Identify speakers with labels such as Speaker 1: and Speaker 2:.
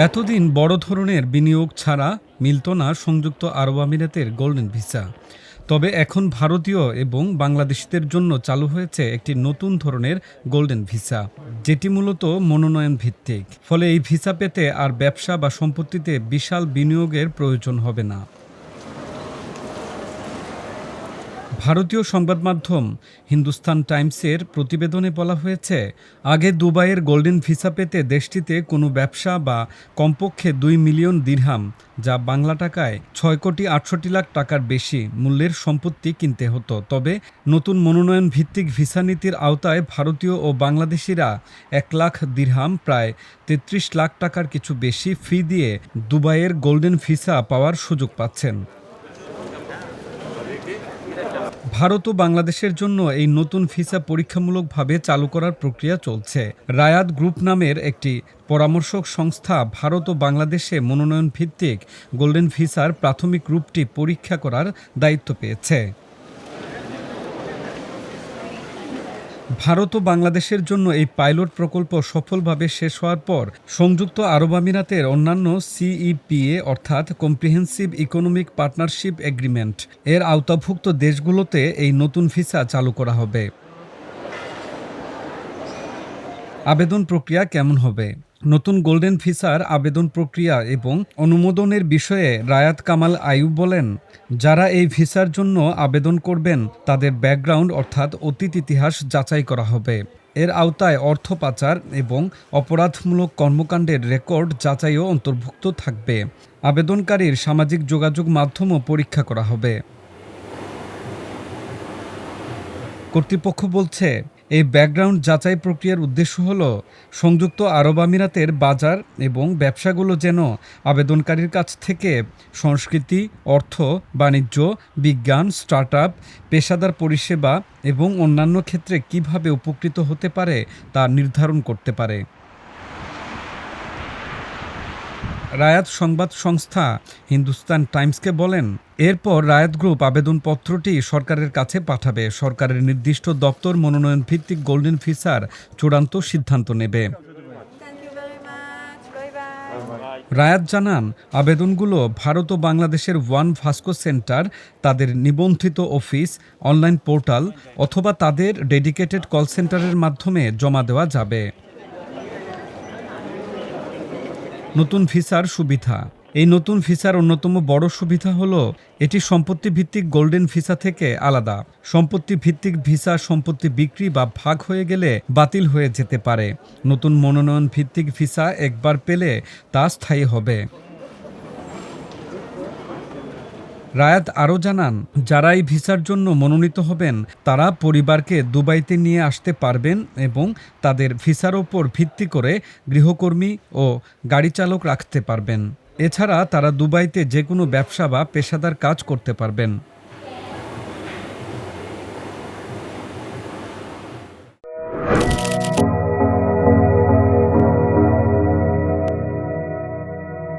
Speaker 1: এতদিন বড় ধরনের বিনিয়োগ ছাড়া মিলত না সংযুক্ত আরব আমিরাতের গোল্ডেন ভিসা। তবে এখন ভারতীয় এবং বাংলাদেশিদের জন্য চালু হয়েছে একটি নতুন ধরনের গোল্ডেন ভিসা, যেটি মূলত মনোনয়ন ভিত্তিক। ফলে এই ভিসা পেতে আর ব্যবসা বা সম্পত্তিতে বিশাল বিনিয়োগের প্রয়োজন হবে না। ভারতীয় সংবাদ মাধ্যম হিন্দুস্তান টাইমসের প্রতিবেদনে বলা হয়েছে, আগে দুবাইয়ের গোল্ডেন ভিসা পেতে দেশটিতে কোনো ব্যবসা বা কমপক্ষে ২ মিলিয়ন দিরহাম, যা বাংলা টাকায় ৬,৬৮,০০,০০০ টাকার বেশি মূল্যের সম্পত্তি কিনতে হতো। তবে নতুন মনোনয়ন ভিত্তিক ভিসা নীতির আওতায় ভারতীয় ও বাংলাদেশিরা ১,০০,০০০ দিরহাম, প্রায় ৩৩ লাখ টাকার কিছু বেশি ফি দিয়ে দুবাইয়ের গোল্ডেন ভিসা পাওয়ার সুযোগ পাচ্ছেন। ভারত ও বাংলাদেশের জন্য এই নতুন ভিসা পরীক্ষামূলকভাবে চালু করার প্রক্রিয়া চলছে। রায়াদ গ্রুপ নামের একটি পরামর্শক সংস্থা ভারত ও বাংলাদেশে মনোনয়ন ভিত্তিক গোল্ডেন ভিসার প্রাথমিক রূপটি পরীক্ষা করার দায়িত্ব পেয়েছে। ভারত ও বাংলাদেশের জন্য এই পাইলট প্রকল্প সফলভাবে শেষ হওয়ার পর সংযুক্ত আরব আমিরাতের অন্যান্য সিইপিএ অর্থাৎ কম্প্রিহেন্সিভ ইকোনমিক পার্টনারশিপ এগ্রিমেন্ট এর আওতাভুক্ত দেশগুলোতে এই নতুন ভিসা চালু করা হবে। আবেদন প্রক্রিয়া কেমন হবে? নতুন গোল্ডেন ভিসার আবেদন প্রক্রিয়া এবং অনুমোদনের বিষয়ে রায়াদ কামাল আইয়ুব বলেন, যারা এই ভিসার জন্য আবেদন করবেন তাদের ব্যাকগ্রাউন্ড অর্থাৎ অতীত ইতিহাস যাচাই করা হবে। এর আওতায় অর্থ পাচার এবং অপরাধমূলক কর্মকাণ্ডের রেকর্ড যাচাইও অন্তর্ভুক্ত থাকবে। আবেদনকারীর সামাজিক যোগাযোগ মাধ্যমও পরীক্ষা করা হবে। কর্তৃপক্ষ বলছে, এই ব্যাকগ্রাউন্ড যাচাই প্রক্রিয়ার উদ্দেশ্য হল সংযুক্ত আরব আমিরাতের বাজার এবং ব্যবসাগুলো যেন আবেদনকারীর কাছ থেকে সংস্কৃতি, অর্থ, বাণিজ্য, বিজ্ঞান, স্টার্টআপ, পেশাদার পরিষেবা এবং অন্যান্য ক্ষেত্রে কিভাবে উপকৃত হতে পারে তা নির্ধারণ করতে পারে। রায়াদ সংবাদ সংস্থা হিন্দুস্তান টাইমসকে বলেন, এরপর রায়াদ গ্রুপ আবেদনপত্রটি সরকারের কাছে পাঠাবে। সরকারের নির্দিষ্ট দপ্তর মনোনয়ন ভিত্তিক গোল্ডেন ভিসার চূড়ান্ত সিদ্ধান্ত নেবে। রায়াদ জানান, আবেদনগুলো ভারত ও বাংলাদেশের ওয়ান ভাস্কো সেন্টার, তাদের নিবন্ধিত অফিস, অনলাইন পোর্টাল অথবা তাদের ডেডিকেটেড কল সেন্টারের মাধ্যমে জমা দেওয়া যাবে। নতুন ভিসার সুবিধা। এই নতুন ভিসার অন্যতম বড় সুবিধা হলো এটি সম্পত্তি ভিত্তিক গোল্ডেন ভিসা থেকে আলাদা। সম্পত্তি ভিত্তিক ভিসা সম্পত্তি বিক্রি বা ভাগ হয়ে গেলে বাতিল হয়ে যেতে পারে। নতুন মনোনয়ন ভিত্তিক ভিসা একবার পেলে তা স্থায়ী হবে। রায়াদ আরও জানান, যারা এই ভিসার জন্য মনোনীত হবেন তারা পরিবারকে দুবাইতে নিয়ে আসতে পারবেন এবং তাদের ভিসার ওপর ভিত্তি করে গৃহকর্মী ও গাড়ি চালক রাখতে পারবেন। এছাড়া তারা দুবাইতে যে কোনো ব্যবসা বা পেশাদার কাজ করতে পারবেন।